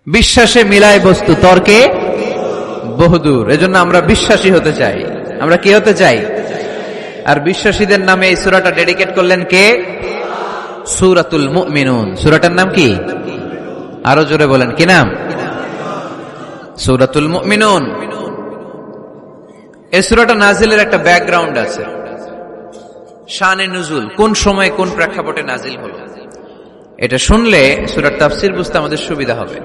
বিশ্বাসে মিলায় বস্তু, তর্কে বহুদূর। এজন্য আমরা বিশ্বাসী হতে চাই। আমরা কি হতে চাই? আর বিশ্বাসীদের নামে এই সূরাটা ডেডিকেট করলেন কে? সূরাতুল মুমিনুন। সূরাটার নাম কি? আরো জোরে বলেন, কি নাম? সূরাতুল মুমিনুন। এই সূরাটা নাজিলের একটা ব্যাকগ্রাউন্ড আছে, শানে নুজুল, কোন সময় কোন প্রেক্ষাপটে নাজিল হলো। এটা শুনলে সূরার তাফসীর বুঝতে আমাদের সুবিধা হবে।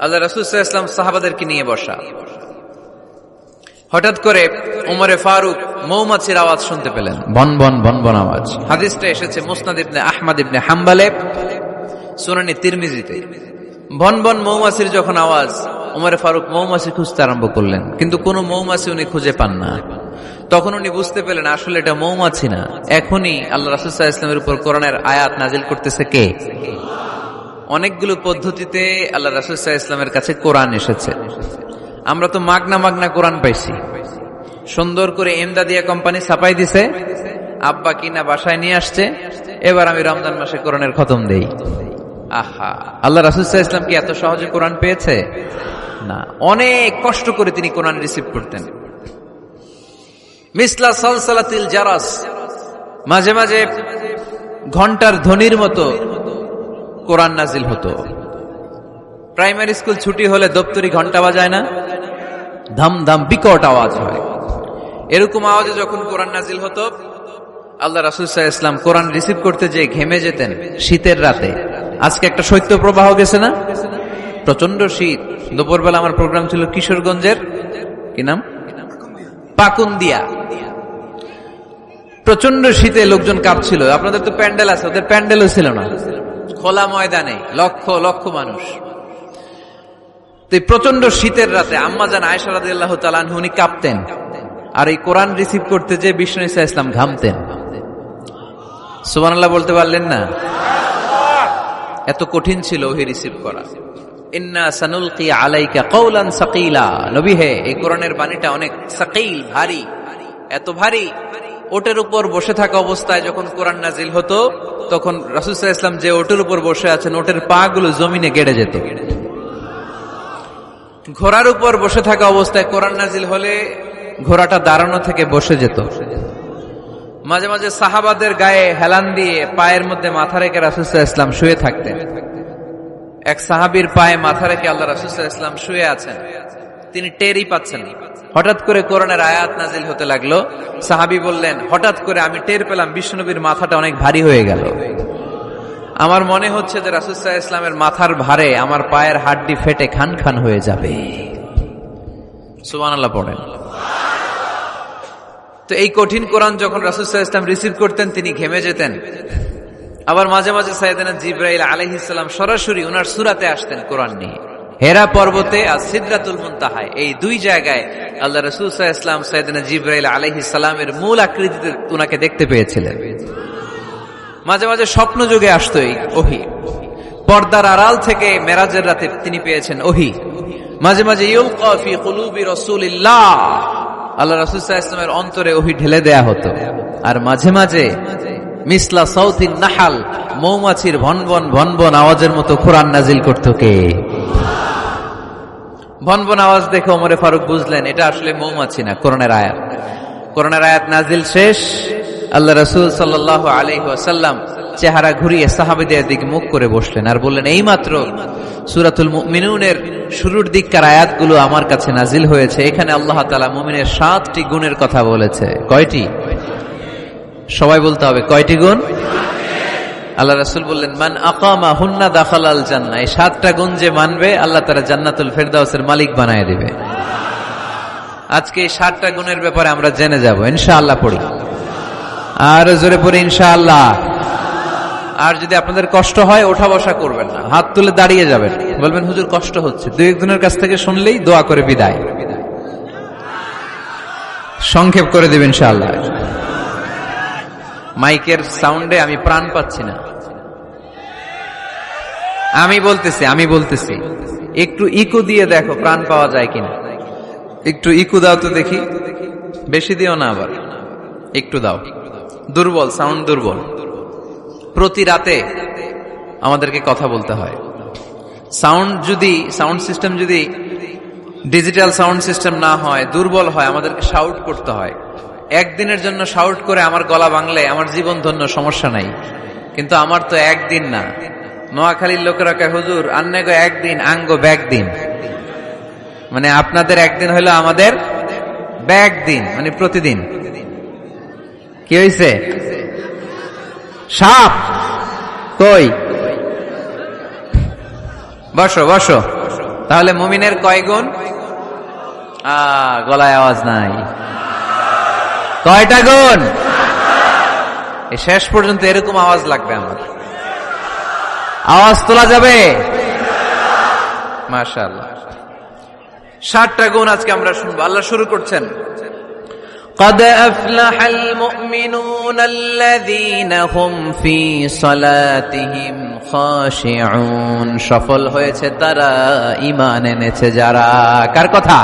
আল্লাহ রাসূল সাল্লাল্লাহু আলাইহি ওয়াসাল্লাম সাহাবাদেরকে নিয়ে বসা, হঠাৎ করে উমরে ফারুক মৌমাছির আওয়াজ শুনতে পেলেন, বন বন বন বন আওয়াজ। হাদিসটা এসেছে মুসনাদ ইবনে আহমদ ইবনে হাম্বলে, সুনানে তিরমিজিতে। বন বন মৌমাছির যখন আওয়াজ, উমরে ফারুক মৌমাছি খুঁজতে আরম্ভ করলেন, কিন্তু কোনো মৌমাছি উনি খুঁজে পান না। তখন উনি বুঝতে পেলেন আসলে এটা মৌমাছি না, এখনই আল্লাহ রাসূল সাল্লাল্লাহু আলাইহি ওয়াসাল্লামের উপর কোরআনের আয়াত নাজিল করতেছে কে? অনেকগুলো পদ্ধতিতে আল্লাহ রাসূল সাল্লাল্লাহু আলাইহি ওয়াসাল্লামের কাছে কোরআন এসেছে। আমরা তো মাগনা মাগনা কোরআন পাইছি, সুন্দর করে এমদাদিয়া কোম্পানি ছাপাই দিছে, আব্বা কিনা বাসায় নিয়ে আসছে, এবার আমি রমজান মাসে কোরআনের খতম দেই। আহা, আল্লাহ রাসূল সাল্লাল্লাহু আলাইহি ওয়াসাল্লাম কি এত সহজে কোরআন পেয়েছে? না, অনেক কষ্ট করে তিনি কোরআন রিসিভ করতেন। মিসলা সালসালাতিল জারাস, মাঝে মাঝে ঘন্টার ধ্বনির মতো কোরআন নাজিল হতো। প্রাইমারি স্কুল ছুটি হলে দপ্তরি ঘন্টা বাজায় না, ধাম ধাম বিকট আওয়াজ হয়। এরকম আওয়াজে যখন কোরআন নাজিল হতো, আল্লাহ রাসূল সাল্লাল্লাহু আলাইহি ওয়াসাল্লাম কোরআন রিসিভ করতে যেয়ে ঘেমে যেতেন শীতের রাতে। আজকে একটা শৈত্য প্রবাহ গেছে না, প্রচন্ড শীত। দুপুরবেলা আমার প্রোগ্রাম ছিল কিশোরগঞ্জের, কি নাম, পাকুন্দিয়া। প্রচন্ড শীতে লোকজন কাঁপছিল। আপনাদের তো প্যান্ডেল আছে, ওদের প্যান্ডেলও ছিল না, খোলা ময়দানে লক্ষ লক্ষ মানুষ। তো প্রচন্ড শীতের রাতে আম্মা জান আয়েশা রাদিয়াল্লাহু তাআলা আনহা উনি কাঁপতেন, আর এই কোরআন রিসিভ করতে যে বিষ্ণু ঈসা ইসলাম ঘামতেন। সুবহানাল্লাহ বলতে পারলেন না? এত কঠিন ছিল ওহি রিসিভ করা। ইন্না সানুলকি আলাইকা কওলান সাকিলা, নবী হে, এই কোরআনের বাণীটা অনেক সাকিল, ভারী। এত ভারী, ওটের উপর বসে থাকা অবস্থায় যখন কোরআন নাজিল হতো, তখন রাসূল সাল্লাল্লাহু আলাইহি ওয়াসাল্লাম যে ওটের উপর বসে আছেন, ওটের পা গুলো জমিনে গেড়ে যেত। ঘোড়ার উপর বসে থাকা অবস্থায় কোরআন নাজিল হলে ঘোড়াটা দাঁড়ানো থেকে বসে যেত। মাঝে মাঝে সাহাবাদের গায়ে হেলান দিয়ে পায়ের মধ্যে মাথা রেখে রাসূল সাল্লাল্লাহু আলাইহি ওয়াসাল্লাম শুয়ে থাকতেন। এক সাহাবীর পায়ে মাথা রেখে আল্লাহ রাসূল সাল্লাল্লাহু আলাইহি ওয়াসাল্লাম শুয়ে আছেন, তিনি টেরই পাচ্ছেন না। হঠাৎ করে কোরআনের আয়াত নাজিল হতে লাগলো। সাহাবী বললেন, হঠাৎ করে আমি টের পেলাম বিশ্বনবীর মাথাটা অনেক ভারী হয়ে গেল। আমার মনে হচ্ছে যে রাসূল সাল্লাল্লাহু আলাইহি ওয়াসাল্লামের মাথার ভারে আমার পায়ের হাড্ডি ফেটে খান খান হয়ে যাবে। সুবহানাল্লাহ পড়েন। তো এই কঠিন কোরআন যখন রাসূল সাল্লাল্লাহু আলাইহি ওয়াসাল্লাম রিসিভ করতেন, তিনি ঘেমে যেতেন। আবার মাঝে মাঝে সাইয়েদনা জিবরাইল আলাইহিস সালাম সরাসরি ওনার সূরাতে আসতেন কোরআন নিয়ে। হেরা পর্বতে আর সিদরাতুল মুনতাহায়, এই দুই জায়গায় আল্লাহ রাসূল সাল্লাল্লাহু আলাইহি ওয়াসাল্লাম সাইয়েদনা জিবরাইল আলাইহিস সালামের মূল আকৃতিতে ওনাকে দেখতে পেয়েছিলেন। মাঝে মাঝে স্বপ্ন যুগে আসতো এই ওহী, পর্দার আড়াল থেকে মেরাজের রাতে তিনি পেয়েছেন ওহী। মাঝে মাঝে ইউলকা ফি কুলুবি রাসূলিল্লাহ, আল্লাহ রাসূল সাল্লাল্লাহু আলাইহি ওয়াসাল্লামের অন্তরে ওহী ঢেলে দেয়া হতো। আর মাঝে মাঝে মিসলা সাউতিন নাহাল, মৌমাছির ভনভন ভনভন আওয়াজের মতো কোরআন নাজিল করত কে? ভনভন আওয়াজ দেখে ওমরে ফারুক বুঝলেন এটা আসলে মৌমাছি না, কোরআনের আয়াত। কোরআনের আয়াত নাজিল শেষ, আল্লাহ রাসূল সাল্লাল্লাহু আলাইহি ওয়াসাল্লাম চেহারা ঘুরিয়ে সাহাবীদের দিকে মুখ করে বসলেন আর বললেন, এইমাত্র সূরাতুল মুমিনুনের শুরুর দিককার আয়াতগুলো আমার কাছে নাজিল হয়েছে। এখানে আল্লাহ তাআলা মুমিনের 7টি গুণের কথা বলেছে। কয়টি? সবাই বলতে হবে, কয়টি গুণ? আল্লাহ রাসূল বললেন, মান আকামা হুন্না দাখালাল জান্নাহ, এই 7টা গুণ যে মানবে আল্লাহ তাআলা জান্নাতুল ফেরদাউসের মালিক বানায় দিবে। আজকে এই 7টা গুণের ব্যাপারে আমরা জেনে যাব ইনশাআল্লাহ। পড়ি আর জোরে পড়ি ইনশাআল্লাহ। আর যদি আপনাদের কষ্ট হয় ওঠা বসা করবেন না, হাত তুলে দাঁড়িয়ে যাবেন, বলবেন হুজুর কষ্ট হচ্ছে। দুই একজনের কাছ থেকে শুনলেই দোয়া করে বিদায়, সংক্ষেপ করে দিবেন ইনশাআল্লাহ। মাইকের সাউন্ডে আমি প্রাণ পাচ্ছি না। আমি বলতেছি একটু ইকো দিয়ে দেখো প্রাণ পাওয়া যায় কিনা। একটু ইকো দাও তো দেখি, বেশি দিও না, আবার একটু দাও। দুর্বল, সাউন্ড দুর্বল। প্রতি রাতে আমাদেরকে কথা বলতে হয়। সাউন্ড সিস্টেম যদি ডিজিটাল সাউন্ড সিস্টেম না হয়, দুর্বল হয়, আমাদেরকে শাউট করতে হয়। একদিনের জন্য শাউট করে আমার গলা ভাঙলে আমার জীবন ধন্য, সমস্যা নাই। কিন্তু আমার তো একদিন না। নোয়াখালীর লোকেরা কয়, হুজুর আন্নে গো একদিন, আঙ্গ ব্যাগ দিন। মানে আপনাদের একদিন হইলো আমাদের ব্যাগ দিন, মানে প্রতিদিন। কি হয়েছে? সাপ কই? বসো বসো। তাহলে মুমিনের কয় গুণ? গলায় আওয়াজ নাই। কয়টা গুণ? শেষ পর্যন্ত এরকম আওয়াজ লাগবে আমার। আওয়াজ তোলা যাবে? মাশাআল্লাহ। 7টা গুণ আজকে আমরা শুনবো। আল্লাহ শুরু করছেন, قد أفلح المؤمنون الذين هم في صلاتهم خاشعون। সফল হয়েছে তারা, ঈমান এনেছে যারা। কার কথা?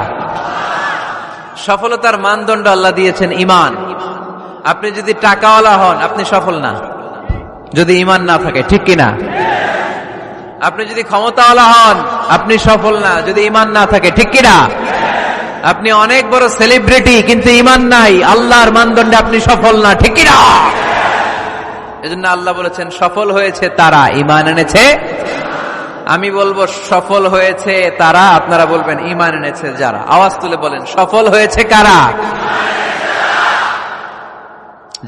সফলতার মানদণ্ড আল্লাহ দিয়েছেন ঈমান। আপনি যদি টাকাওয়ালা হন, আপনি সফল না যদি ঈমান না থাকে, ঠিক কিনা? আপনি যদি ক্ষমতাওয়ালা হন, আপনি সফল না যদি ঈমান না থাকে, ঠিক কিনা? আপনি অনেক বড় সেলিব্রিটি কিন্তু ঈমান নাই, আল্লাহর মানদণ্ডে আপনি সফল না, ঠিক কিনা? এজন্য আল্লাহ বলেছেন সফল হয়েছে তারা, ঈমান এনেছে। আমি বলবো সফল হয়েছে তারা, আপনারা বলবেন ঈমান এনেছে যারা। আওয়াজ তুলে বলেন সফল হয়েছে কারা?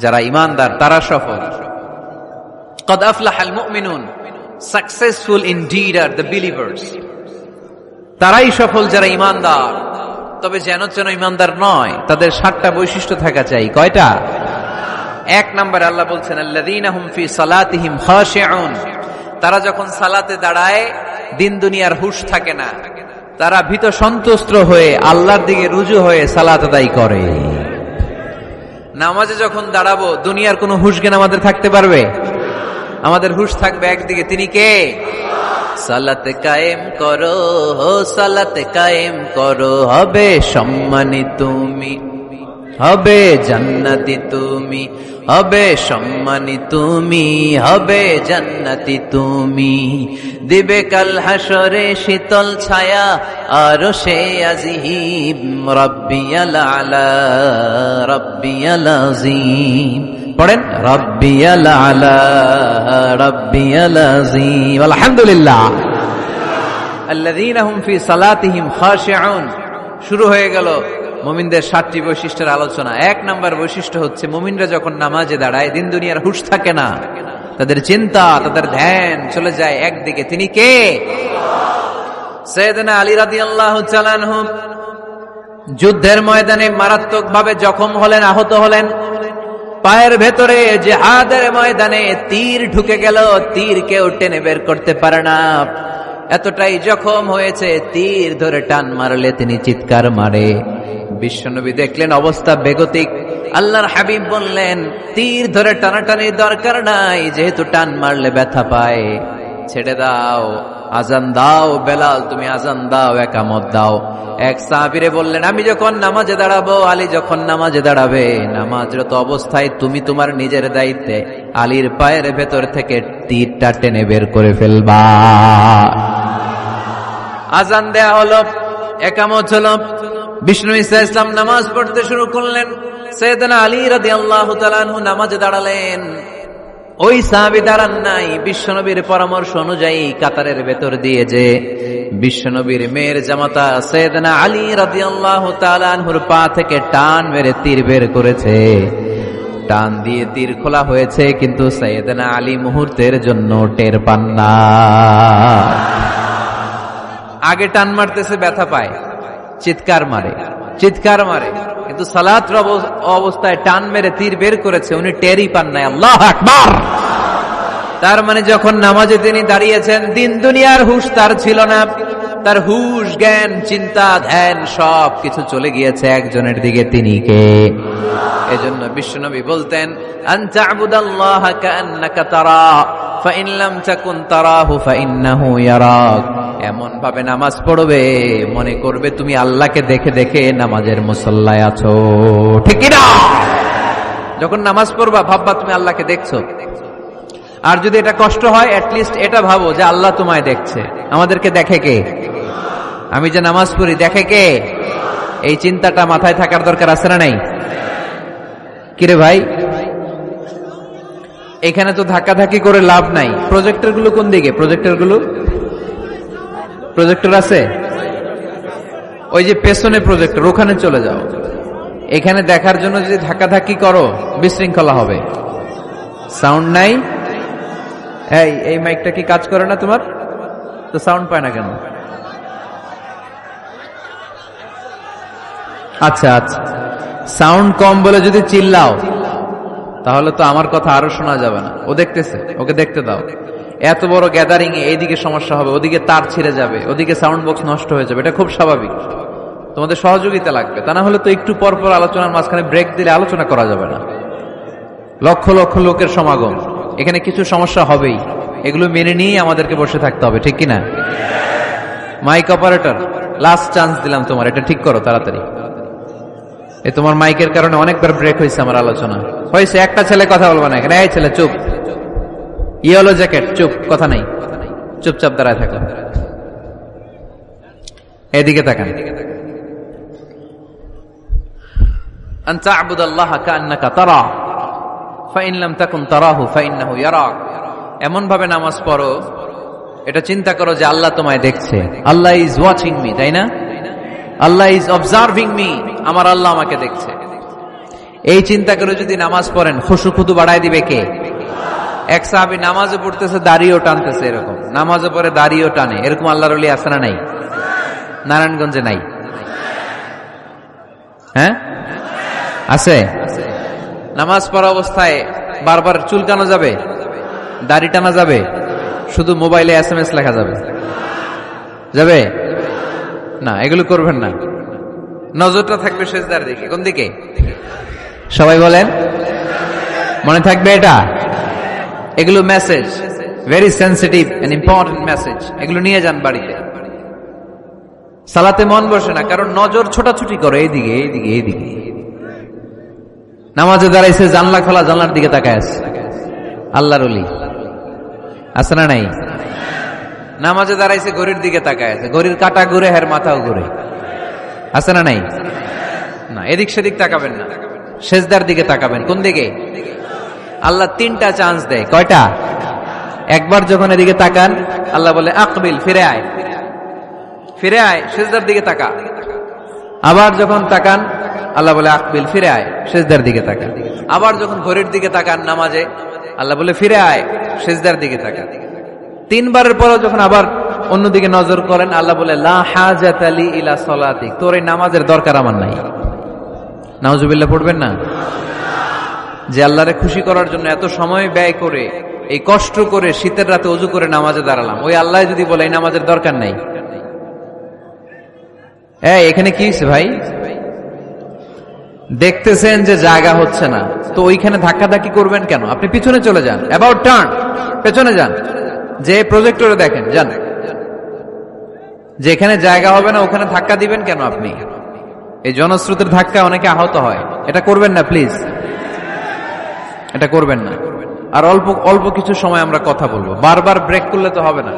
যারা ঈমানদার তারা সফল। قد أفلح المؤمنون, successful indeed are the believers. তারাই সফল যারা ঈমানদার। তবে যেন ঈমানদার নয়, তাদের 7টা বৈশিষ্ট্য থাকা চাই। কয়টা? 1 নম্বরে আল্লাহ বলছেন আল্লাযীনা হুম ফি সালাতিহিম খাশিউন। তারা যখন সালাতে দাঁড়ায় দিন দুনিয়ার হুঁশ থাকে না, তারা ভীত সন্ত্রস্ত হয়ে আল্লাহর দিকে রুজু হয়ে সালাত আদায় করে। নামাজে যখন দাঁড়াবো দুনিয়ার কোনো হুঁশ জ্ঞান আমাদের থাকতে পারবে? আমাদের হুঁশ থাকবে একদিকে, তিনি কে? সালাতে কায়েম করো, সালাতে কায়েম করো, হবে সম্মানী তুমি, হবে জান্নাতি তুমি, হবে সম্মানী তুমি, হবে জান্নাতি তুমি। দিবে কাল হাসরে শীতল ছায়া আরশে আজিম, রাব্বিয়াল আলা রাব্বিয়াল আযীম। পড়েন রাব্বিয়াল আলা রাব্বিয়াল আযীম। আলহামদুলিল্লাহ। আল্লাযীনা হুম ফি সালাতিহিম খাশিউন। শুরু হয়ে গেল মুমিনদের 7টি বৈশিষ্ট্যের আলোচনা। 1 নম্বর বৈশিষ্ট্য হচ্ছে মুমিনরা যখন নামাজে দাঁড়ায় দিন দুনিয়ার হুঁশ থাকে না, তাদের চিন্তা, তাদের ধ্যান চলে যায় একদিকে, তিনি কে? সাইয়েদনা আলী রাদিয়াল্লাহু তাআলা আনহু যুদ্ধের ময়দানে মারাত্মকভাবে জখম হলেন, আহত হলেন। পায়ের ভেতরে জিহাদের ময়দানে তীর ঢুকে গেল, তীর কেউ টেনে বের করতে পারে না। এতটাই জখম হয়েছে, তীর ধরে টান মারলে তিনি চিৎকার মারে। বিশ্বনবী দেখলেন অবস্থা বেগতিক। আল্লাহর হাবিব বললেন তীর ধরে টানাটানির দরকার নাই, যেহেতু টান মারলে ব্যথা পায়, ছেড়ে দাও, আজান দাও। বেলাল তুমি আজান দাও, একামত দাও। এক সাহাবীরে বললেন আমি যখন নামাজে দাঁড়াবো, আলী যখন নামাজে দাঁড়াবে, নামাজরত অবস্থায় তুমি তোমার নিজের দায়িত্বে আলীর পায়ের ভেতর থেকে তীরটা টেনে বের করে ফেলবা। আজান দেয়া হলো, একামত হলো। বিষ্ণু ঈসা ইসলাম নামাজ পড়তে শুরু করলেন। সাইয়েদনা আলী রাদিয়াল্লাহু তাআলা আনহু নামাজে দাঁড়ালেন। ওই সাহাবী দাঁড়ান নাই। বিশ্বনবীর পরামর্শ অনুযায়ী কাতারের ভেতর দিয়ে যে বিশ্বনবীর মেয়ের জামাতা সাইয়েদনা আলী রাদিয়াল্লাহু তাআলা আনহুর পা থেকে টান মেরে তীর বের করেছে। টান দিয়ে তীর খোলা হয়েছে, কিন্তু সাইয়েদনা আলী মুহূর্তের জন্য টের পান না। আগে টান মারতেছে, ব্যথা পায়, চিৎকার মারে, কিন্তু সালাতের অবস্থায় টান মেরে তীর বের করেছে, উনি টেরই পান নাই। আল্লাহু আকবার। তার মানে যখন নামাজে তিনি দাঁড়িয়েছেন দিন দুনিয়ার হুঁশ তার ছিল না, তার হুঁশ, জ্ঞান, চিন্তা, ধ্যান সব কিছু চলে গিয়েছে একজনের দিকে, তিনি কে? এজন্য বিশ্বনবী বলতেন আনতা আবুদাল্লাহা কাআন্নাকা তারা ফাইন লাম তাকুন তারাহু ফাইন্নাহু ইয়ারাক। এমন ভাবে নামাজ পড়বে মনে করবে তুমি আল্লাহকে দেখে দেখে নামাজের মুসল্লায় আছো, ঠিক না? যখন নামাজ পড়বা ভাববা তুমি আল্লাহকে দেখছো। আর যদি এটা কষ্ট হয়, অ্যাটলিস্ট এটা ভাবো যে আল্লাহ তোমায় দেখছে। আমাদেরকে দেখে কে? আমি যে নামাজ পড়ি দেখে কে? এই চিন্তাটা মাথায় থাকার দরকার আছে না নাই? কিরে ভাই, এখানে তো ধাক্কাধাক্কি করে লাভ নাই। প্রজেক্টর গুলো কোন দিকে? প্রজেক্টর আছে ওই যে পেছনে প্রজেক্টর, ওখানে চলে যাও। এখানে দেখার জন্য যদি ধাক্কাধাক্কি করো বিশৃঙ্খলা হবে। সাউন্ড নাই। এই মাইকটা কি কাজ করে না তোমার? তো সাউন্ড পায় না কেন? আচ্ছা আচ্ছা, সাউন্ড কম বলে যদি চিল্লাও তাহলে তো আমার কথা আরো শোনা যাবে না। ও দেখতেছে, ওকে দেখতে দাও। এত বড় গ্যাদারিং এ এইদিকে সমস্যা হবে, ওদিকে তার ছিঁড়ে যাবে, ওদিকে সাউন্ড বক্স নষ্ট হয়ে যাবে। এটা খুব স্বাভাবিক। তোমাদের সহযোগিতা লাগবে, তা না হলে তো একটু পর পর আলোচনার মাঝখানে ব্রেক দিলে আলোচনা করা যাবে না। লক্ষ লক্ষ লোকের সমাগম, এখানে কিছু সমস্যা হবেই। এগুলো মেনে নিয়ে আমাদেরকে বসে থাকতে হবে, ঠিক কিনা? মাইক অপারেটর, লাস্ট চান্স দিলাম তোমার, এটা ঠিক করো তাড়াতাড়ি। তোমার মাইকের কারণে অনেকবার ব্রেক হয়েছে আমার আলোচনা। হয়েছে, একটা ছেলে কথা বলবে না এখানে। এই ছেলে চুপ, ইয়েলো জ্যাকেট চুপ, কথা নাই, চুপচাপ দাঁড়ায় থাকো। এদিকে তাকান। আন তা'বুদাল্লাহা কাআন্নাকা তারা ফাইন লাম তাকুন তারাহু ফাইন্নাহু ইয়ারাক। এমন ভাবে নামাজ পড়ো, এটা চিন্তা করো যে আল্লাহ তোমায় দেখছে। আল্লাহ ইজ ওয়াচিং মি, তাই না? আল্লাহ ইজ অবজার্ভিং মি, আমার আল্লাহ আমাকে দেখছে। এই চিন্তা করে যদি নামাজ পড়েন, খুশু খুদু বাড়ায় দিবে কে? এক সাহাবী নামাজে পড়তেছে, দাড়িও টানতেছে, এরকম নামাজে পড়ে দাড়িও টানে, এরকম আল্লাহর ওলি আছে না নাই? নারায়ণগঞ্জে নাই? হ্যাঁ আছে। নামাজ পড়া অবস্থায় বারবার চুলকানো যাবে, দাড়ি টানা যাবে, শুধু মোবাইলে SMS লেখা যাবে? যাবে না, এগুলো করবেন না। নজরটা থাকবে সেজদার দিকে। কোন দিকে? সবাই বলেন, মনে থাকবে এটা। এগুলো message, very sensitive and important message. এগুলো নিয়ে যান বাড়িতে। সালাতে মন বসে না, কারণ নজর ছোটাছুটি করে এইদিকে এইদিকে এইদিকে। নামাজে দাঁড়াইছে, জানলা খোলা, জানলার দিকে তাকায় আছে। আল্লাহর ওলি আছে না নাই? নামাজে দাঁড়াইছে, ঘড়ির দিকে তাকায় আছে, ঘড়ির কাঁটা ঘুরে, হের মাথাও ঘুরে, আছে না নাই? না, এদিক সেদিক তাকাবেন না, সেজদার দিকে তাকাবেন। কোন দিকে? আল্লাহ তিনটা চান্স দেয়। কয়টা? একবার যখন এদিকে তাকান, আল্লাহ বলে আকবিল, ফিরে আয়, ফিরে আয়, সেজদার দিকে তাকা। আবার যখন তাকান, আল্লাহ বলে আকবিল, ফিরে আয়, সেজদার দিকে তাকা। আবার যখন ঘড়ির দিকে তাকান নামাজে, আল্লাহ বলে ফিরে আয়, সেজদার দিকে তাকা। তিনবারের পরও যখন আবার অন্যদিকে নজর করেন, আল্লাহ বলে লা হাজাতা লি ইলা সলাতিক, তোর এই নামাজের দরকার আমার নাই। নাউজুবিল্লাহ পড়বেন না? যে আল্লাহরে খুশি করার জন্য এত সময় ব্যয় করে, এই কষ্ট করে শীতের রাতে ওযু করে নামাজে দাঁড়ালাম, ওই আল্লাহ যদি বলে এই নামাজের দরকার নাই। এখানে কি হয়েছে ভাই? দেখতেছেন যে জায়গা হচ্ছে না, তো ওইখানে ধাক্কাধাক্কি করবেন কেন? আপনি পিছনে চলে যান, অ্যাবাউট টার্ন, পেছনে যান, যে প্রজেক্টরে দেখেন, যান। যেখানে জায়গা হবে না ওখানে ধাক্কা দিবেন কেন আপনি? এই জনস্রোতের ধাক্কা অনেকে আহত হয়, এটা করবেন না প্লিজ, এটা করবেন না। আর অল্প অল্প কিছু সময় আমরা কথা বলবো, বারবার ব্রেক করলে তো হবে না,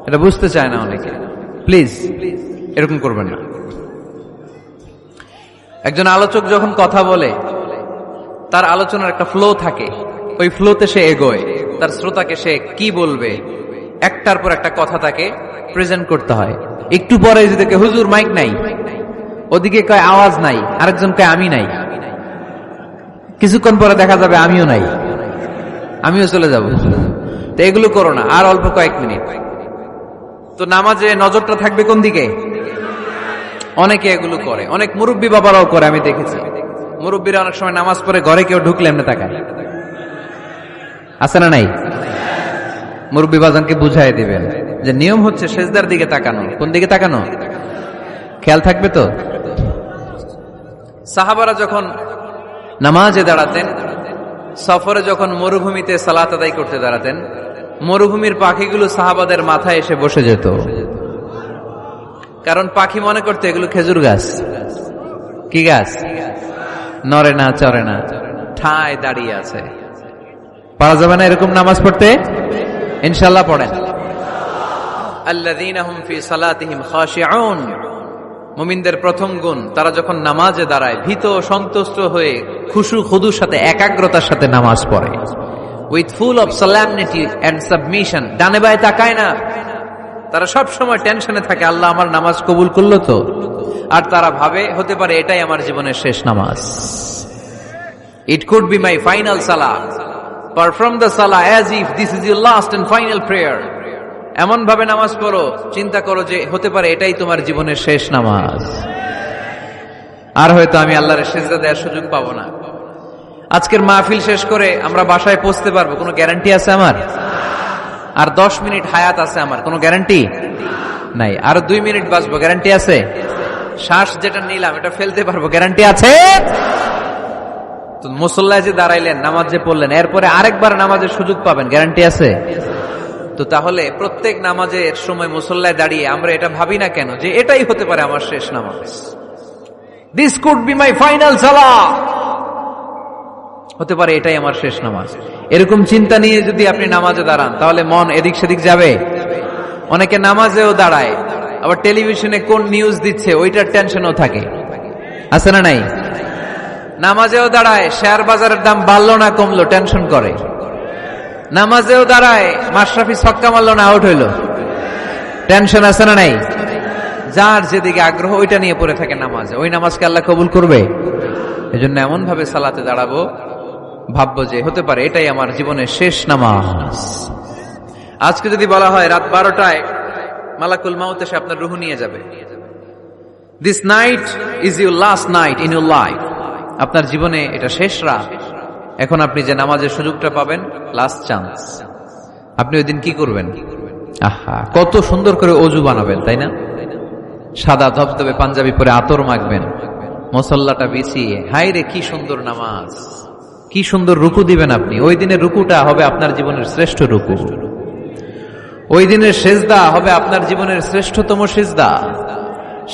এটা বুঝতে চায় না অনেকে। প্লিজ এরকম করবেন না। একজন আলোচক যখন কথা বলে, তার আলোচনার একটা ফ্লো থাকে, ওই ফ্লোতে সে এগোয়, তার শ্রোতাকে সে কি বলবে একটার পর একটা কথা তাকে প্রেজেন্ট করতে হয়। একটু পরে যদি দেখে হুজুর মাইক নাই, ওদিকে কয় আওয়াজ নাই, আরেকজন কয় আমি নাই, কিছুক্ষণ পরে দেখা যাবে আমিও নাই, আমিও চলে যাব। তো এগুলো করো না, আর অল্প কয়েক মিনিট। তো নামাজে নজরটা থাকবে কোন দিকে? অনেকে এগুলো করে, অনেক মুরব্বী বাবারাও করে, আমি দেখেছি। মুরব্বীরা অনেক সময় নামাজ পড়ে ঘরে কেউ ঢুকলে এমনি তাকায়, আছে না নাই? মুরব্বী বাজানকে বুঝাই দিবেন যে নিয়ম হচ্ছে সেজদার দিকে তাকানো। কোন দিকে তাকানো? খেয়াল থাকবে তো। সাহাবারা যখন নামাজে দাঁড়াতেন, সফরে যখন মরুভূমিতে সালাত আদায় করতে দাঁড়াতেন, মরুভূমির পাখিগুলো সাহাবাদের মাথায় এসে বসে যেত। কারণ পাখি মনে করতে এগুলো খেজুর গাছ। কি গাছ? নড়ে না, চড়ে না, ঠায় দাঁড়িয়ে আছে। পারা যাবে না এরকম নামাজ পড়তে? ইনশাআল্লাহ পড়েন। আল্লাযীনা হুম ফি সালাতিহিম খাশিউন, মুমিনদের প্রথম গুণ, তারা যখন নামাজে দাঁড়ায় ভীত সন্তুষ্ট হয়ে খুশু খুদুর সাথে একাগ্রতার সাথে নামাজ পড়ে। With full of solemnity and submission, ডানে বায়ে তাকায় না। তারা সব সময় টেনশনে থাকে, আল্লাহ আমার নামাজ কবুল করলো তো? আর তারা ভাবে হতে পারে এটাই আমার জীবনের শেষ নামাজ। It could be my final salah. Perform the salah as if this is your last and final prayer. এমন ভাবে নামাজ পড়ো, চিন্তা করো যে হতে পারে এটাই তোমার জীবনের শেষ নামাজ, আর হয়তো আমি আল্লাহর সিজদা দেওয়ার সুযোগ পাবো না। আজকের মাহফিল শেষ করে আমরা বাসায় পৌঁছতে পারবো, কোনো গ্যারান্টি আছে আমার? আর 10 মিনিট হায়াত আছে আমার, কোনো গ্যারান্টি নাই। আর 2 মিনিট বাঁচবো, গ্যারান্টি আছে? শ্বাস যেটা নিলাম এটা ফেলতে পারবো, গ্যারান্টি আছে? তো মুসল্লায় যে দাঁড়াইলেন, নামাজ যে পড়লেন, এরপরে আরেকবার নামাজের সুযোগ পাবেন, গ্যারান্টি আছে? তো তাহলে প্রত্যেক নামাজের সময় মুসল্লায় দাঁড়িয়ে আমরা এটা ভাবি না কেন যে এটাই হতে পারে আমার শেষ নামাজ? This could be my final সালাহ, হতে পারে এটাই আমার শেষ নামাজ। এরকম চিন্তা নিয়ে যদি আপনি নামাজে দাঁড়ান, তাহলে মন এদিক সেদিক যাবে। অনেকে নামাজেও দাঁড়ায়, আবার টেলিভিশনে কোন নিউজ দিচ্ছে ওইটার টেনশনও থাকে, আছে না নাই? নামাজেও দাঁড়ায়, শেয়ার বাজারের দাম বাড়লো না কমলো টেনশন করে। নামাজেও দাঁড়ায়, মাশরাফি ছক্কা মারলো না আউট হইলো, টেনশন আছে না নাই? যার যেদিকে আগ্রহ ওইটা নিয়ে পড়ে থাকে নামাজে, ওই নামাজকে আল্লাহ কবুল করবে? এজন্য এমন ভাবে সালাতে দাঁড়াবো, ভাববো যে হতে পারে এটাই আমার জীবনের শেষ নামাজ। আজকে যদি বলা হয় রাত 12টায় মালাকুল মাউত এসে আপনার রূহ নিয়ে যাবে, this night is your last night in your life, আপনার জীবনে এটা শেষ রাত, এখন আপনি যে নামাজের সুযোগটা পাবেন, লাস্ট চান্স, আপনি ওই দিন কি করবেন? আহা, কত সুন্দর করে অজু বানাবেন, তাই না? সাদা ধবধবে পাঞ্জাবি পরে আতর মাখবেন, মুসল্লাটা বিছিয়ে, হায় রে কি সুন্দর নামাজ, কি সুন্দর রুকু দিবেন আপনি। ওই দিনের রুকুটা হবে আপনার জীবনের শ্রেষ্ঠ রুকু, ওই দিনের সেজদা হবে আপনার জীবনের শ্রেষ্ঠতম সেজদা।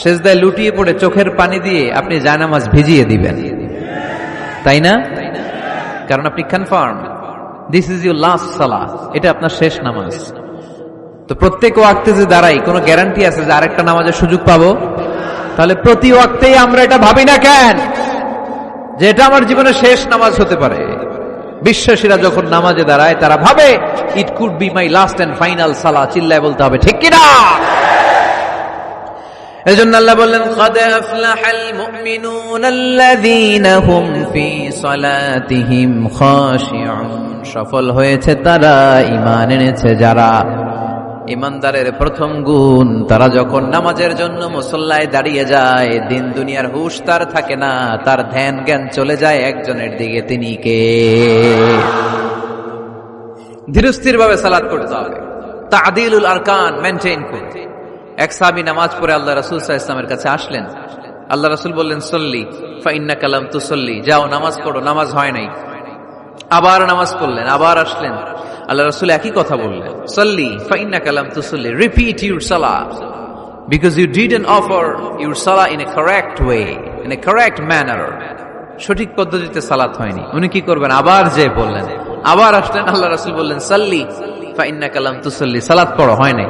সেজদায় লুটিয়ে পড়ে চোখের পানি দিয়ে আপনি জায়নামাজ ভিজিয়ে দিবেন, তাই না? কারণ আপনি confirm this is your last সালাহ, এটা আপনার শেষ নামাজ। তো প্রত্যেক ওয়াক্তে যে দাঁড়াই, কোনো গ্যারান্টি আছে যে আরেকটা নামাজের সুযোগ পাবো? তাহলে প্রতি ওয়াক্তেই আমরা এটা ভাবি না কেন যে এটা আমার জীবনের শেষ নামাজ হতে পারে? বিশ্বাসীরা যখন নামাজে দাঁড়ায় তারা ভাবে it could be my last and final সালাহ, চিল্লায় বলতে হবে ঠিক কিনা? এজন্য আল্লাহ বললেন قد أفلح المؤمنون الذين هم في صلاتهم خاشعون, সফল হয়েছে তারা, ঈমান এনেছে যারা। ঈমানদারের প্রথম গুণ, তারা যখন নামাজের জন্য মুসল্লায় দাঁড়িয়ে যায়, দিন দুনিয়ার হুঁশ তার থাকে না, তার ধ্যান জ্ঞান চলে যায় একজনের দিকে, তিনি কে? ধীরস্থির ভাবে সালাত করতে হবে, তা'দিলুল আরকান মেইনটেইন করতে। এক সাহাবী নামাজ পড়ে আল্লাহ রাসূল সাল্লাল্লাহু আলাইহি ওয়াসাল্লামের কাছে আসলেন। আল্লাহ রাসূল বললেন সল্লি ফাইন্নাকা লাম তুসল্লি, যাও নামাজ পড়ো, নামাজ হয় নাই। আবার নামাজ পড়লেন, আবার আসলেন, আল্লাহ রাসূল একই কথা বললেন, সল্লি ফাইন্নাকা লাম তুসল্লি, রিপিট ইউর সালাহ because you didn't offer your সালাহ in a correct way, in a correct manner, সঠিক পদ্ধতিতে সালাত হয়নি। উনি কি করবেন? আবার যে বললেন, আবার আসলেন, আল্লাহ রাসূল বললেন সল্লি ফাইন্নাকা লাম তুসল্লি, সালাত পড়ো, হয় নাই।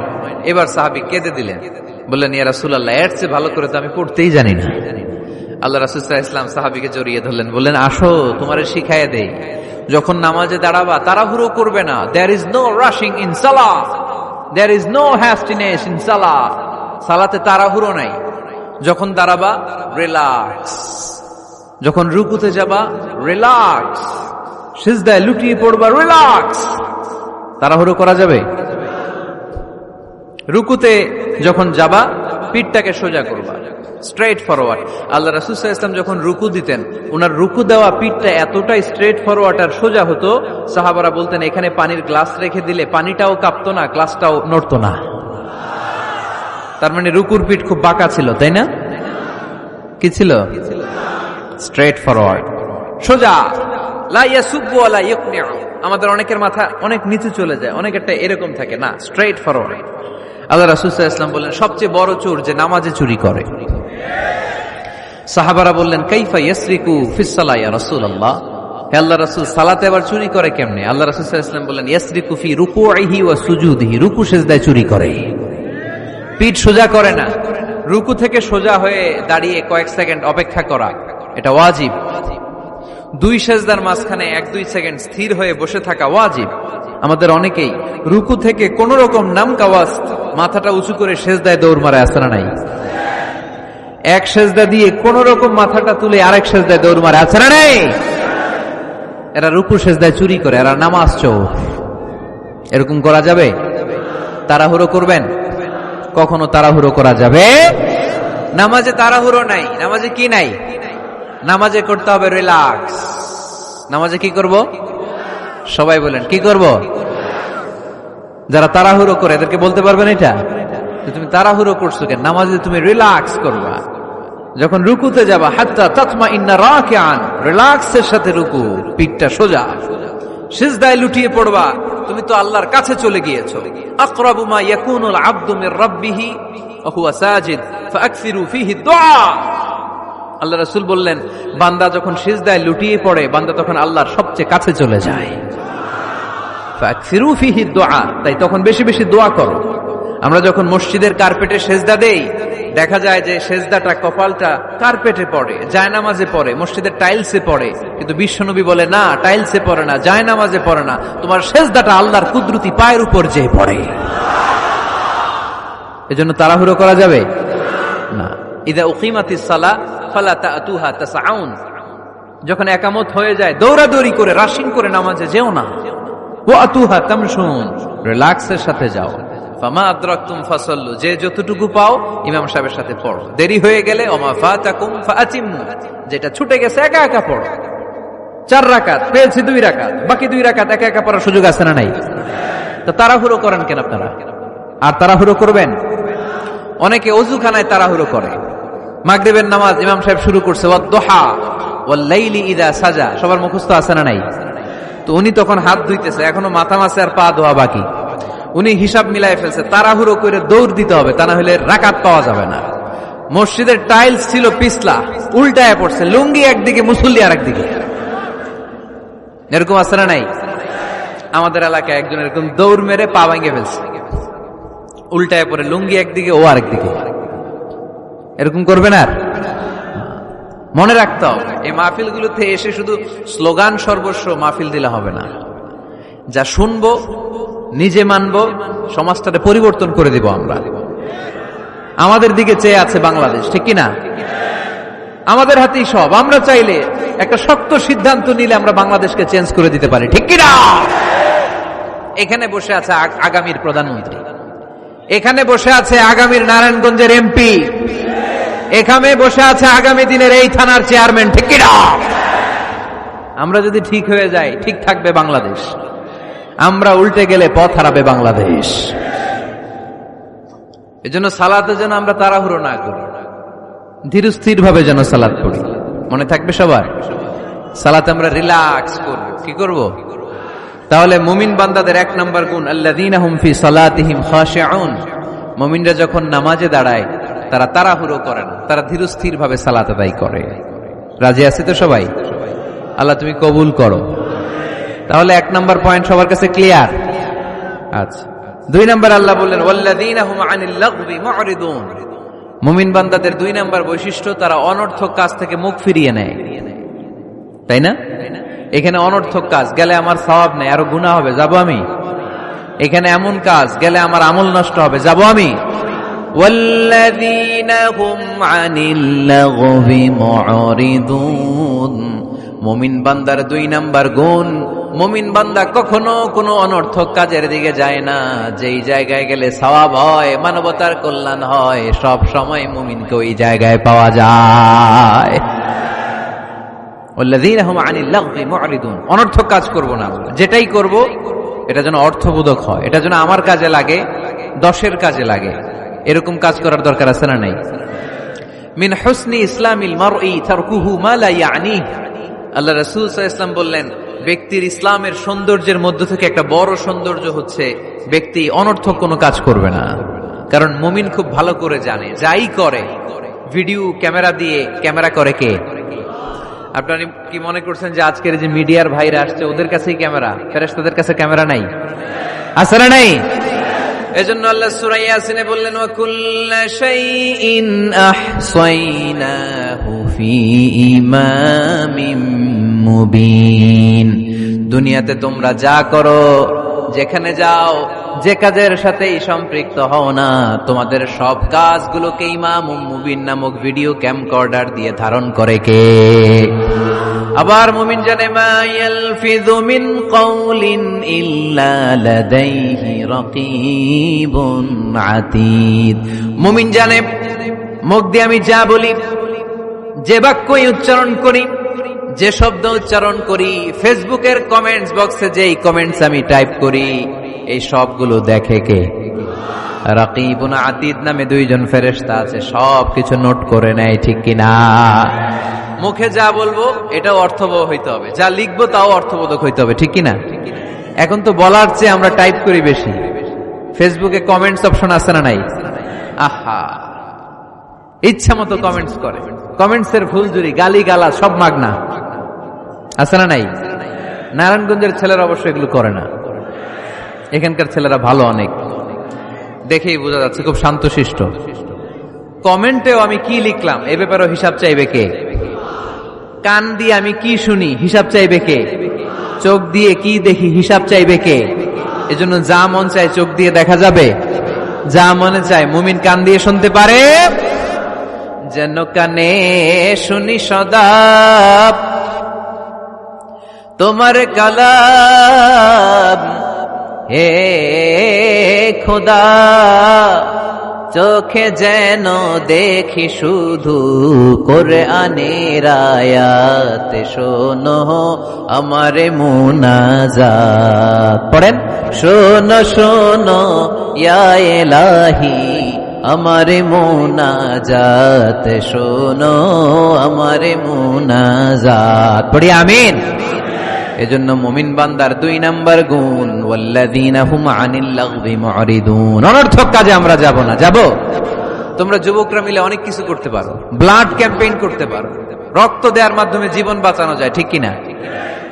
এবার সাহাবী কেঁদে দিলেন, বললেন ইয়া রাসূলুল্লাহ, এর চেয়ে ভালো করে তো আমি পড়তেই জানি না। আল্লাহ রাসূল সাল্লাল্লাহু আলাইহি ওয়াসাল্লাম সাহাবীকে জড়িয়ে ধরলেন, বললেন আসো তোমারে শিখাইয়া দেই, যখন নামাজে দাঁড়াবা তাড়াহুড়ো করবে না। There is no rushing in সালাহ, there is no hastiness in সালাহ, সালাতে তাড়াহুড়ো নাই। যখন দাঁড়াবা রিল্যাক্স, যখন রুকুতে যাবা রিল্যাক্স, সিজদায় লুটিয়ে পড়বা রিল্যাক্স। তাড়াহুড়ো করা যাবে? রুকুতে যখন যাবা পিঠটাকে সোজা করবা, স্ট্রেট ফরওয়ার্ড। আল্লাহ রাসূল সাল্লাল্লাহু আলাইহি ওয়াসাল্লাম যখন রুকু দিতেন, ওনার রুকু দেওয়া পিঠটা এতটাই স্ট্রেট ফরওয়ার্ড আর সোজা হতো, সাহাবারা বলতেন এখানে পানির গ্লাস রেখে দিলে পানিটাও কাঁপতো না, গ্লাসটাও নড়তো না। তার মানে রুকুর পিঠ খুব বাঁকা ছিল, তাই না? কি ছিল? স্ট্রেট ফরওয়ার্ড, সোজা। লা ইয়াসুব্বু ওয়ালা ইয়াকনিউ, আমাদের অনেকের মাথা অনেক নিচে চলে যায়, অনেকেরটা এরকম থাকে না, স্ট্রেট ফরওয়ার্ড। আল্লাহ রাসূল সাল্লাল্লাহু আলাইহি ওয়াসাল্লাম বললেন সবচেয়ে বড় চোর যে নামাজে চুরি করে। সাহাবারা বললেন কাইফা ইয়াসরিকু ফিস সালাহ ইয়া রাসূলুল্লাহ, হে আল্লাহ রাসূল, সালাতে আবার চুরি করে কেমনে? আল্লাহ রাসূল সাল্লাল্লাহু আলাইহি ওয়াসাল্লাম বললেন, ইয়াসরিকু ফি রুকুইহি ওয়া সুজুদিহি, রুকু সিজদায় চুরি করে, পিঠ সোজা করে না। রুকু থেকে সোজা হয়ে দাঁড়িয়ে কয়েক সেকেন্ড অপেক্ষা করা এটা ওয়াজিব। দুই সেজদার মাঝখানে 1-2 সেকেন্ড স্থির হয়ে বসে থাকা ওয়াজিব। আমাদের অনেকেই রুকু থেকে কোন রকম নামকাওয়াজ মাথাটা উঁচু করে সেজদায় দৌড় মারে, আছে না নাই? এক সেজদা দিয়ে কোন রকম মাথাটা তুলে আরেক সেজদায় দৌড় মারে, আছে না নাই? এরা রুকু সেজদায় চুরি করে, এরা নামাজ চোর। এরকম করা যাবে? তাড়াহুড়ো করবেন? কখনো তাড়াহুড়ো করা যাবে? নামাজে তাড়াহুড়ো নাই। নামাজে কি নাই? নামাজে করতে হবে রিল্যাক্স। নামাজে কি করব? সবাই বলেন, কি করব? যারা তাড়াহুড়ো করে এদেরকে বলতে পারবেন এটা যে তুমি তাড়াহুড়ো করছো কেন? নামাজে তুমি রিল্যাক্স করবা। যখন রুকুতে যাবা, হাত্তা তাতমাইন্না রাকিআন, রিল্যাক্সের সাথে রুকু, পিঠটা সোজা। সিজদায় লুটিয়ে পড়বা, তুমি তো আল্লাহর কাছে চলে গিয়েছো। আকরাবু মা ইয়াকুনুল আবদু মির রাব্বিহি ওয়া হুয়া সাজিদ ফাআকসিরু ফীহি দুআ। আল্লাহ রাসূল বললেন, বান্দা যখন সিজদায় লুটিয়ে পড়ে, বান্দা তখন আল্লাহর সবচেয়ে কাছে চলে যায়। ফাআকসিরু ফীহি দুআ, তাই তখন বেশি বেশি দোয়া করো। আমরা যখন মসজিদের কার্পেটে সেজদা দেই, দেখা যায় যে সেজদাটা, কপালটা কার্পেটে পড়ে, জায়নামাজে পড়ে, মসজিদের টাইলসে পড়ে। কিন্তু বিশ্বনবী বলে, না, টাইলসে পড়ে না, জায়নামাজে পড়ে না, তোমার সেজদাটা আল্লাহর কুদরতি পায়ের উপর যেয়ে পড়ে। এজন্য তাড়াহুড়ো করা যাবে না। ইদা উকিমাতিস সালাহ ফালা তাতুহা তাসআউন, যখন একামত হয়ে যায় দৌড়াদৌড়ি করে রাশিং করে নামাজে যেও না। ওয়া আতুহা তামশুন, রিল্যাক্সের সাথে যাও। ফামা আদরাকতুম ফাসাল্লু, যে যতটুকু পাও ইমাম সাহেবের সাথে পড়ো। দেরি হয়ে গেলে ওমা ফাতাকুম ফাআতিমু, যেটা ছুটে গেছে একা একা পড়ো। 4 রাকাত পেয়েছি, 2 রাকাত, বাকি 2 রাকাত একা একা পড়ার সুযোগ আছে না নাই? তো তাড়াহুড়ো করেন কেন আপনারা? আর তাড়াহুড়ো করবেন? অনেকে ওযুখানায় তাড়াহুড়ো করে। মাগরিবের নামাজ ইমাম সাহেব শুরু করছে, ওয়াদ-দুহা ওয়াল-লাইলি ইযা সাজা, সবার মুখস্থ আছে না নাই? তো উনি তখন হাত ধুইতেছে, এখনো মাথা মাসে আর পা ধোয়া বাকি। উনি হিসাব মিলাই ফেলছে, তাড়াহুড়ো করে দৌড় দিতে হবে, তা না হলে রাকাত পাওয়া যাবে না। মসজিদের টাইলস ছিল পিছলা, উল্টায় পড়ছে, লুঙ্গি একদিকে, মুসল্লি আর একদিকে। এরকম আছে না নাই? আমাদের এলাকায় একজন এরকম দৌড় মেরে পা ভাঙে ফেলছে, উল্টায় পড়ে, লুঙ্গি একদিকে, ও আরেকদিকে। এরকম করবেন আর? মনে রাখতে হবে, এই মাহফিলগুলোতে এসে শুধু স্লোগান সর্বস্ব মাহফিল দিলে হবে না। যা শুনবো, নিজে মানবো, সমাজটাকে পরিবর্তন করে দিব আমরা। আমাদের দিকে চেয়ে আছে বাংলাদেশ, ঠিক কিনা? আমাদের হাতেই সব। আমরা চাইলে একটা শক্ত সিদ্ধান্ত নিলে আমরা বাংলাদেশকে চেঞ্জ করে দিতে পারি, ঠিক কিনা? এখানে বসে আছে আগামীর প্রধানমন্ত্রী, এখানে বসে আছে আগামীর নারায়ণগঞ্জের এমপি, এখানে বসে আছে আগামী দিনের এই থানার চেয়ারম্যান, ঠিক কিনা? আমরা যদি ঠিক হয়ে যাই, ঠিক থাকবে বাংলাদেশ। আমরা উল্টে গেলে পথ হারাবে বাংলাদেশ। এজন্য সালাতে যেন আমরা তাড়াহুড়ো না করি, ধীরস্থির ভাবে যেন সালাত পড়ি। মনে থাকবে সবার, সালাতে আমরা রিল্যাক্স করব। কি করব? তাহলে মুমিন বান্দাদের 1 নম্বর গুণ, আল্লাযীনা হুম ফি সালাতিহিম খাশিউন। মুমিনরা যখন নামাজে দাঁড়ায় তারা তাড়াহুড়ো করে না, তারা ধীরস্থির ভাবে সালাত আদায় করে। রাজি আছি তো সবাই? আল্লাহ তুমি কবুল করো। তাহলে 1 নম্বর পয়েন্ট সবার কাছে ক্লিয়ার? আচ্ছা, 2 নম্বর আল্লাহ বললেন, ওয়াল্লাযীনা হুম আনিল লাগবি মুরিদুন। মুমিন বান্দাদের 2 নম্বর বৈশিষ্ট্য, তারা অনর্থক কাজ থেকে মুখ ফিরিয়ে নেয়। তাই না? এখানে অনর্থক কাজ গেলে আমার সওয়াব নেই, আরো গুনাহ হবে, যাব আমি? এখানে এমন কাজ গেলে আমার আমল নষ্ট হবে, যাব আমি? ওয়াল্লাযীনা হুম আনিল লাগবি মুরিদুন। মুমিন বান্দার 2 নম্বর গুণ, মুমিন বান্দা কখনো কোনো অনর্থক কাজের দিকে যায় না। যেই জায়গায় গেলে সওয়াব হয়, মানবতার কল্যাণ হয়, সব সময় মুমিনকে ওই জায়গায় পাওয়া যায়। ওয়াল্লাযীনা হুম আনিল লাগবি মুরিদুন। অনর্থক কাজ করব না, যেটাই করব এটা যেন অর্থবোধক হয়, এটা যেন আমার কাজে লাগে, 10-এর কাজে লাগে। এরকম কাজ করার দরকার আছে না নাই? মিন হুসনি ইসলামিল মারই তারকুহু মা লা ইয়ানি। আল্লাহ রাসূল সাল্লাল্লাহু আলাইহি ওয়াসাল্লাম বললেন, ব্যক্তির ইসলামের সৌন্দর্যের মধ্য থেকে একটা বড় সৌন্দর্য হচ্ছে ব্যক্তি অনর্থক কোনো কাজ করবে না। কারণ মুমিন খুব ভালো করে জানে, যাই করে ভিডিও ক্যামেরা দিয়ে ক্যামেরা করে কে? আপনারা কি মনে করছেন যে আজকের যে মিডিয়ার ভাইরা আসছে ওদের কাছেই ক্যামেরা? ফেরেশতাদের কাছে ক্যামেরা নাই? আছে না নাই? এজন্য আল্লাহ সূরা ইয়াসিনে বললেন ওয়া কুল্লা শাইইন আহসাইনাহু ফি ইমামিম মুবিন। দুনিয়াতে তোমরা যা করো, যেখানে যাও, যে কাজের সাথেই সম্পৃক্ত হও না, তোমাদের সব কাজগুলোকে ইমামুম মুবিন নামক ভিডিও ক্যামকর্ডার দিয়ে ধারণ করে কে? আবার মুমিন জানে মা ইয়ালফিযু মিন কাউলিন ইল্লা লাদাইহি রাকীবুন আতীদ। মুমিন জানে মুখ দিয়ে আমি যা বলি, যে বাক্যই উচ্চারণ করি, যে শব্দ উচ্চারণ করি, ফেসবুকের কমেন্টস বক্সে যেই কমেন্টস আমি টাইপ করি, এই সবগুলো দেখে কে? রাকিবুন আতীদ নামে দুইজন ফেরেশতা আছে, সব কিছু নোট করে নেয়, ঠিক কিনা? মুখে যা বলবো এটাও অর্থবহ হইতে হবে, যা লিখবো তাও অর্থবোধক হইতে হবে, ঠিক কিনা? এখন তো বলার চেয়ে আমরা টাইপ করি বেশি। ফেসবুকে কমেন্টস অপশন আছে না নাই? আহা, ইচ্ছা মতো কমেন্টস করে, কমেন্টসের ফুলঝুরি, গালি গালা সব মাগনা, আছে না নাই? নারায়ণগঞ্জের ছেলেরা অবশ্য এগুলো করে না, এখানকার ছেলেরা ভালো, অনেক দেখেই বোঝা যাচ্ছে খুব শান্তশিষ্ট। কমেন্টেও আমি কি লিখলাম এ ব্যাপারেও হিসাব চাইবে কে? কান দিয়ে আমি কি শুনি হিসাব চাইবে কে? চোখ দিয়ে কি দেখি হিসাব চাইবে কে? এজন্য যা মন চায় চোখ দিয়ে দেখা যাবে, যা মনে চায় মুমিন কান দিয়ে শুনতে পারে। যেন কানে শুনি সদা তোমার কালাম, হে খোদা চোখে যেন দেখি শুধু কোরআনের আয়াত, শোনো আমারে মুনাজাত। পড়েন, শোনো শোনো ইয়া ইলাহি আমারে মুনাজাত, শোনো আমারে মুনাজাত। পড়ি আমিন। এজন্য মুমিন বান্দার 2 নাম্বার গুণ ওয়াল্লাযীনা হুম আনিল লাগবি মুরিদুন। অনর্থক কাজে আমরা যাব না। যাব? তোমরা যুবকরা মিলে অনেক কিছু করতে পারো, ব্লাড ক্যাম্পেইন করতে পারো, রক্ত দেওয়ার মাধ্যমে জীবন বাঁচানো যায়, ঠিক কিনা?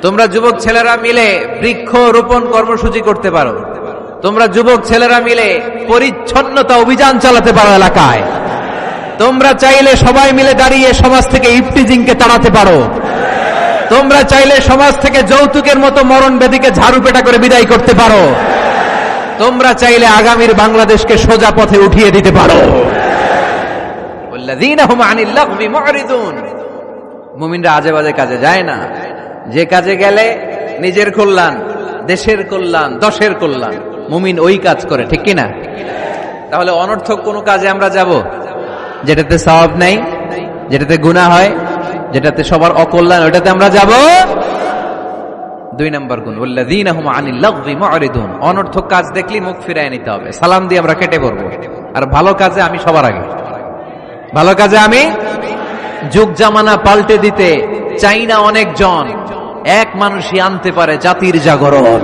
তোমরা যুবক ছেলেরা মিলে বৃক্ষ রোপণ কর্মসূচি করতে পারো, তোমরা যুবক ছেলেরা মিলে পরিচ্ছন্নতা অভিযান চালাতে পারো এলাকায়। তোমরা চাইলে সবাই মিলে দাঁড়িয়ে সমাজ থেকে ইফটিজিংকে তাড়াতে পারো। তোমরা চাইলে সমাজ থেকে যৌতুকের মতো মরণ ব্যাধিকে ঝাড়ু পেটা করে বিদায় করতে পারো। তোমরা চাইলে আগামীর বাংলাদেশকে সোজা পথে উঠিয়ে দিতে পারো। ওয়াল্লাযীনা হুম আনিল লাগবি মুরিদুন। মুমিনরা আজে বাজে কাজে যায় না, যে কাজে গেলে নিজের কল্যাণ, দেশের কল্যাণ, দশের কল্যাণ, মুমিন ওই কাজ করে, ঠিক কিনা? তাহলে অনর্থক কোনো কাজে আমরা যাব যেটাতে সওয়াব নাই, যেটাতে গুনাহ হয়, যেটাতে সবার অকল্যাণ, ওটাতে আমরা যাব? 2 নাম্বার গুণ ওয়াল্লাযীনা হুম আনিল লাগবি মুরিদুন। অনর্থক কাজ দেখলি মুখ ফিরায় নিতে হবে, সালাম দিয়ে আমরা কেটে পড়বো। আর ভালো কাজে আমি সবার আগে, ভালো কাজে আমি। যুগ জামানা পাল্টে দিতে চাই না অনেকজন, এক মানুষই আনতে পারে জাতির জাগরণ।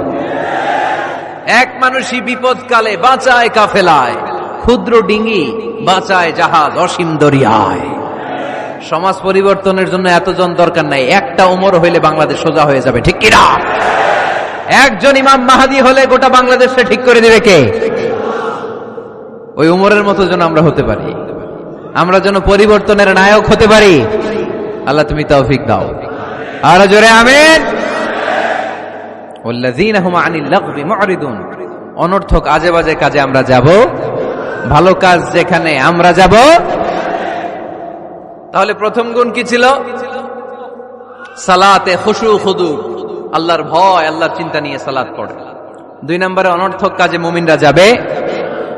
এক মানুষই বিপদকালে বাঁচায় কাফেলায়, ক্ষুদ্র ডিঙ্গি বাঁচায় জাহাজ অসীম দরিয়ায়। সমাজ পরিবর্তনের জন্য এতজন দরকার নাই, একটা উমর হইলে বাংলাদেশ সোজা হয়ে যাবে, ঠিক কিনা? একজন ইমাম মাহাদি হলে গোটা বাংলাদেশে ঠিক করে দিবে কে? ওই উমরের মতো যেন আমরা হতে পারি, আমরা যেন পরিবর্তনের নায়ক হতে পারি। আল্লাহ তুমি তৌফিক দাও। আর জোরে আমিন। ওয়াল্লাযীনা হুম আনিল লাগবি মুরিদুন। অনর্থক আজে বাজে কাজে আমরা যাব, ভালো কাজ যেখানে আমরা যাব। তাহলে প্রথম গুণ কি ছিল? সালাতে খুশু খুদু, আল্লাহর ভয়, আল্লাহর চিন্তা নিয়ে সালাত পড়ে। 2 নম্বরে অনর্থক কাজে মুমিনরা যাবে।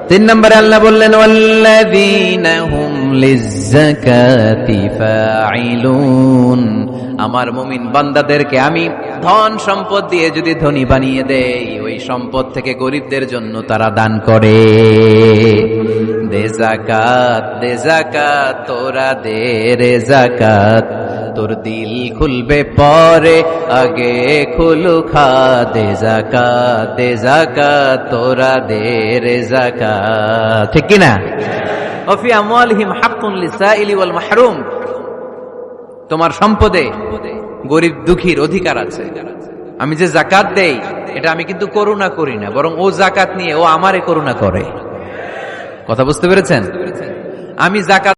3 নম্বরে আল্লাহ বললেন ওয়াল্লাযীনা হুম লিয-যাকাতি ফাঈলুন। আমার মুমিন বান্দাদেরকে আমি ধন সম্পদ দিয়ে যদি ধনী বানিয়ে দেই, ওই সম্পদ থেকে গরিবদের জন্য তারা দান করে। দে যাকাত, দে যাকাত, তোরা দে রে যাকাত, তোর দিল খুলবে পরে আগে খুলু খা। দে যাকাত, দে যাকাত, তোরা দে রে যাকাত, ঠিক কিনা? ওয়া ফি আমওয়ালিহিম হাক্কুন লিসাইলি ওয়াল মাহরুম। তোমার সম্পদে গরিব দুঃখীর অধিকার আছে। আমি যে জাকাত দেই এটা আমি কিন্তু করুণা করি না, বরং ও জাকাত নিয়ে ও আমারে করুণা করে। কথা বুঝতে পেরেছেন? আমি জাকাত